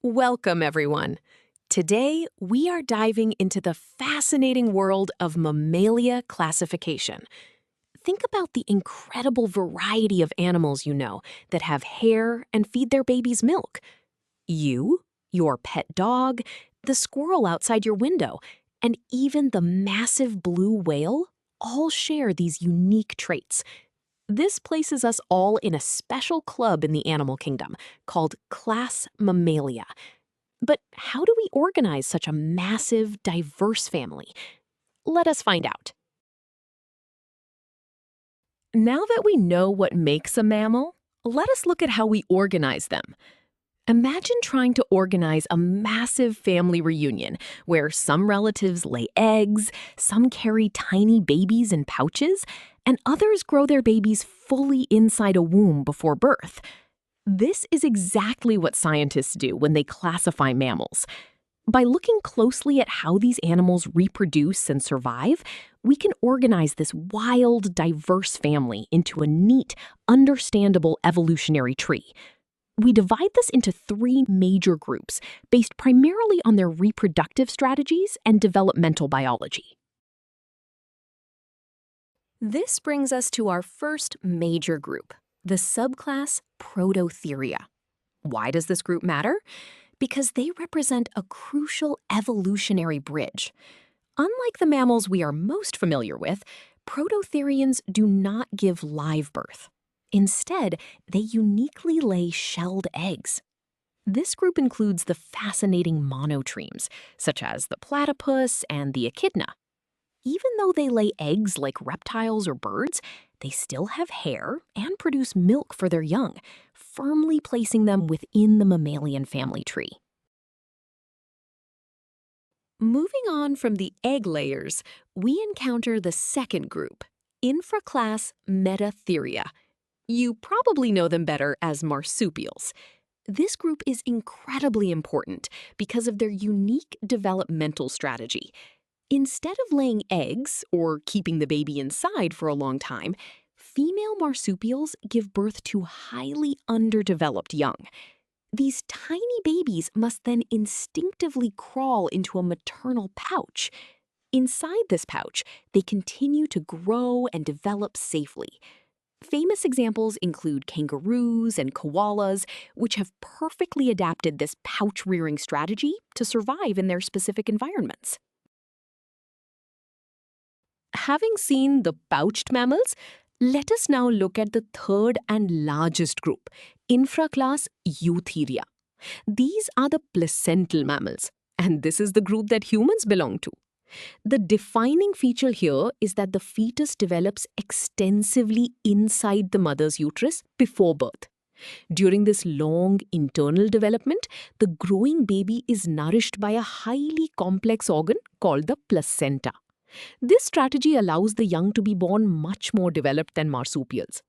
Welcome, everyone. Today, we are diving into the fascinating world of Mammalia classification. Think about the incredible variety of animals you know that have hair and feed their babies milk. You, your pet dog, the squirrel outside your window, and even the massive blue whale all share these unique traits. This places us all in a special club in the animal kingdom called Class Mammalia. But how do we organize such a massive, diverse family? Let us find out. Now that we know what makes a mammal, let us look at how we organize them. Imagine trying to organize a massive family reunion where some relatives lay eggs, some carry tiny babies in pouches, and others grow their babies fully inside a womb before birth. This is exactly what scientists do when they classify mammals. By looking closely at how these animals reproduce and survive, we can organize this wild, diverse family into a neat, understandable evolutionary tree. We divide this into three major groups based primarily on their reproductive strategies and developmental biology. This brings us to our first major group, the subclass Prototheria. Why does this group matter? Because they represent a crucial evolutionary bridge. Unlike the mammals we are most familiar with, prototherians do not give live birth. Instead, they uniquely lay shelled eggs. This group includes the fascinating monotremes, such as the platypus and the echidna. Even though they lay eggs like reptiles or birds, they still have hair and produce milk for their young, firmly placing them within the mammalian family tree. Moving on from the egg layers, we encounter the second group, infraclass Metatheria. You probably know them better as marsupials. This group is incredibly important because of their unique developmental strategy. Instead of laying eggs or keeping the baby inside for a long time, female marsupials give birth to highly underdeveloped young. These tiny babies must then instinctively crawl into a maternal pouch. Inside this pouch, they continue to grow and develop safely. Famous examples include kangaroos and koalas, which have perfectly adapted this pouch-rearing strategy to survive in their specific environments. Having seen the pouched mammals, let us now look at the third and largest group, infraclass Eutheria. These are the placental mammals, and this is the group that humans belong to. The defining feature here is that the fetus develops extensively inside the mother's uterus before birth. During this long internal development, the growing baby is nourished by a highly complex organ called the placenta. This strategy allows the young to be born much more developed than marsupials.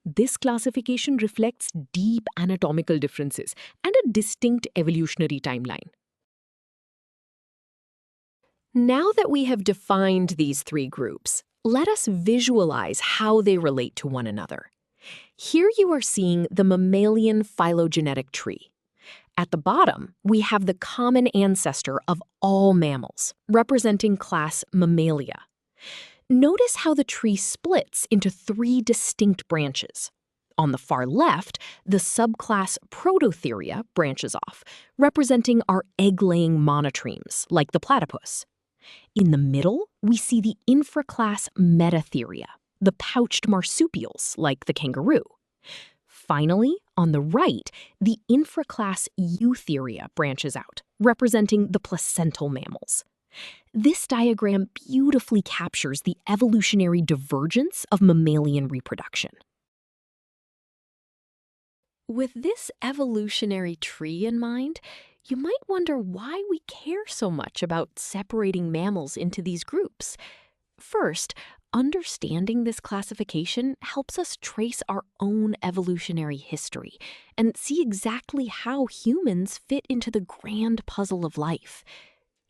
This classification reflects deep anatomical differences and a distinct evolutionary timeline. Now that we have defined these three groups, let us visualize how they relate to one another. Here you are seeing the mammalian phylogenetic tree. At the bottom, we have the common ancestor of all mammals, representing class Mammalia. Notice how the tree splits into three distinct branches. On the far left, the subclass Prototheria branches off, representing our egg-laying monotremes, like the platypus. In the middle, we see the infraclass Metatheria, the pouched marsupials, like the kangaroo. Finally, on the right, the infraclass Eutheria branches out, representing the placental mammals. This diagram beautifully captures the evolutionary divergence of mammalian reproduction. With this evolutionary tree in mind, you might wonder why we care so much about separating mammals into these groups. First, understanding this classification helps us trace our own evolutionary history and see exactly how humans fit into the grand puzzle of life.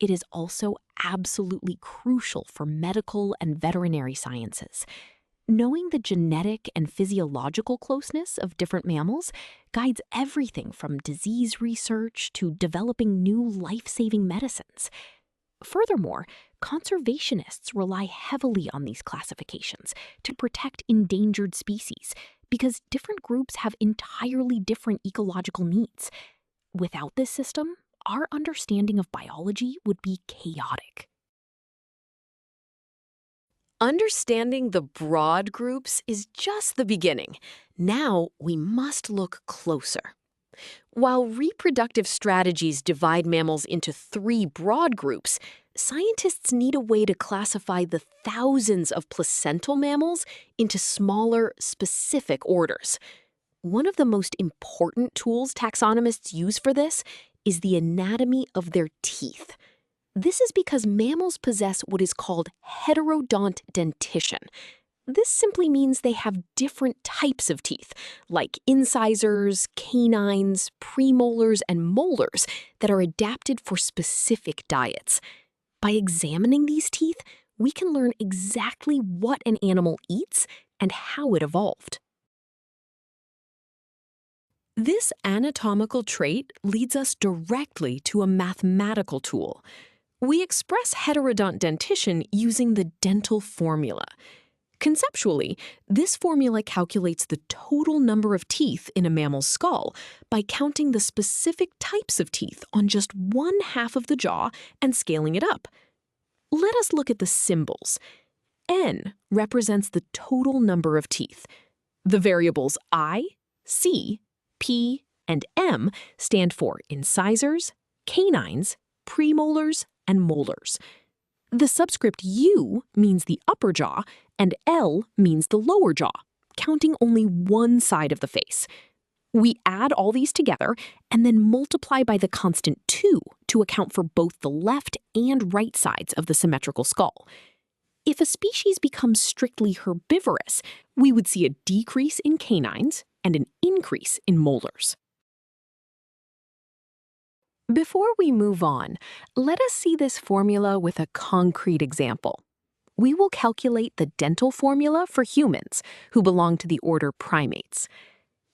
It is also absolutely crucial for medical and veterinary sciences. Knowing the genetic and physiological closeness of different mammals guides everything from disease research to developing new life-saving medicines. Furthermore, conservationists rely heavily on these classifications to protect endangered species because different groups have entirely different ecological needs. Without this system, our understanding of biology would be chaotic. Understanding the broad groups is just the beginning. Now we must look closer. While reproductive strategies divide mammals into 3 broad groups, scientists need a way to classify the thousands of placental mammals into smaller, specific orders. One of the most important tools taxonomists use for this is the anatomy of their teeth. This is because mammals possess what is called heterodont dentition. This simply means they have different types of teeth, like incisors, canines, premolars, and molars that are adapted for specific diets. By examining these teeth, we can learn exactly what an animal eats and how it evolved. This anatomical trait leads us directly to a mathematical tool. We express heterodont dentition using the dental formula. Conceptually, this formula calculates the total number of teeth in a mammal's skull by counting the specific types of teeth on just one half of the jaw and scaling it up. Let us look at the symbols. N represents the total number of teeth. The variables I, C, P, and M stand for incisors, canines, premolars, and molars. The subscript U means the upper jaw, and L means the lower jaw, counting only one side of the face. We add all these together and then multiply by the constant 2 to account for both the left and right sides of the symmetrical skull. If a species becomes strictly herbivorous, we would see a decrease in canines and an increase in molars. Before we move on, let us see this formula with a concrete example. We will calculate the dental formula for humans, who belong to the order primates.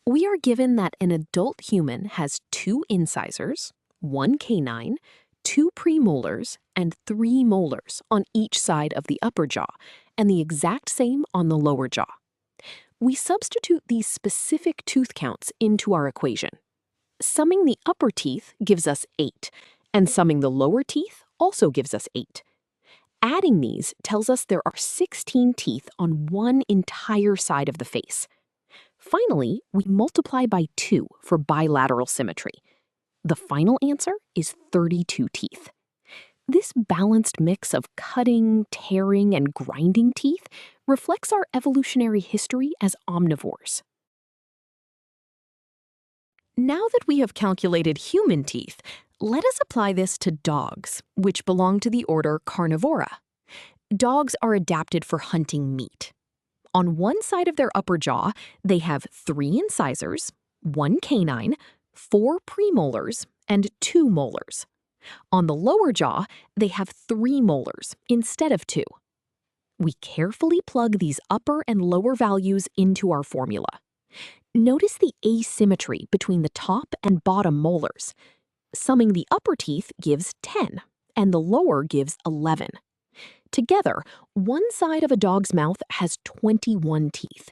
We are given that an adult human has 2 incisors, 1 canine, 2 premolars, and 3 molars on each side of the upper jaw, and the exact same on the lower jaw. We substitute these specific tooth counts into our equation. Summing the upper teeth gives us 8, and summing the lower teeth also gives us 8. Adding these tells us there are 16 teeth on one entire side of the face. Finally, we multiply by 2 for bilateral symmetry. The final answer is 32 teeth. This balanced mix of cutting, tearing, and grinding teeth reflects our evolutionary history as omnivores. Now that we have calculated human teeth, let us apply this to dogs, which belong to the order Carnivora. Dogs are adapted for hunting meat. On one side of their upper jaw, they have 3 incisors, 1 canine, 4 premolars, and 2 molars. On the lower jaw, they have 3 molars instead of 2. We carefully plug these upper and lower values into our formula. Notice the asymmetry between the top and bottom molars. Summing the upper teeth gives 10, and the lower gives 11. Together, one side of a dog's mouth has 21 teeth.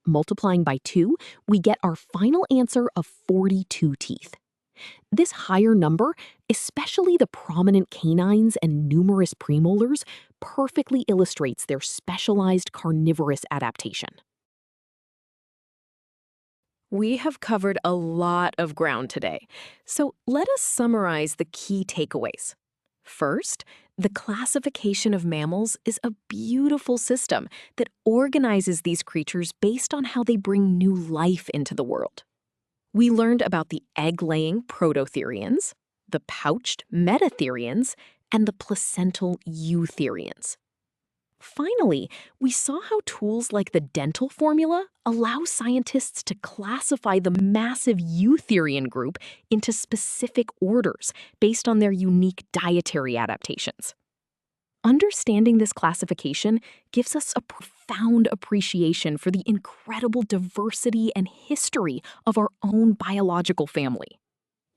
Multiplying by 2, we get our final answer of 42 teeth. This higher number, especially the prominent canines and numerous premolars, perfectly illustrates their specialized carnivorous adaptation. We have covered a lot of ground today, so let us summarize the key takeaways. First, the classification of mammals is a beautiful system that organizes these creatures based on how they bring new life into the world. We learned about the egg-laying prototherians, the pouched metatherians, and the placental eutherians. Finally, we saw how tools like the dental formula allow scientists to classify the massive eutherian group into specific orders based on their unique dietary adaptations. Understanding this classification gives us a profound appreciation for the incredible diversity and history of our own biological family.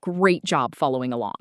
Great job following along.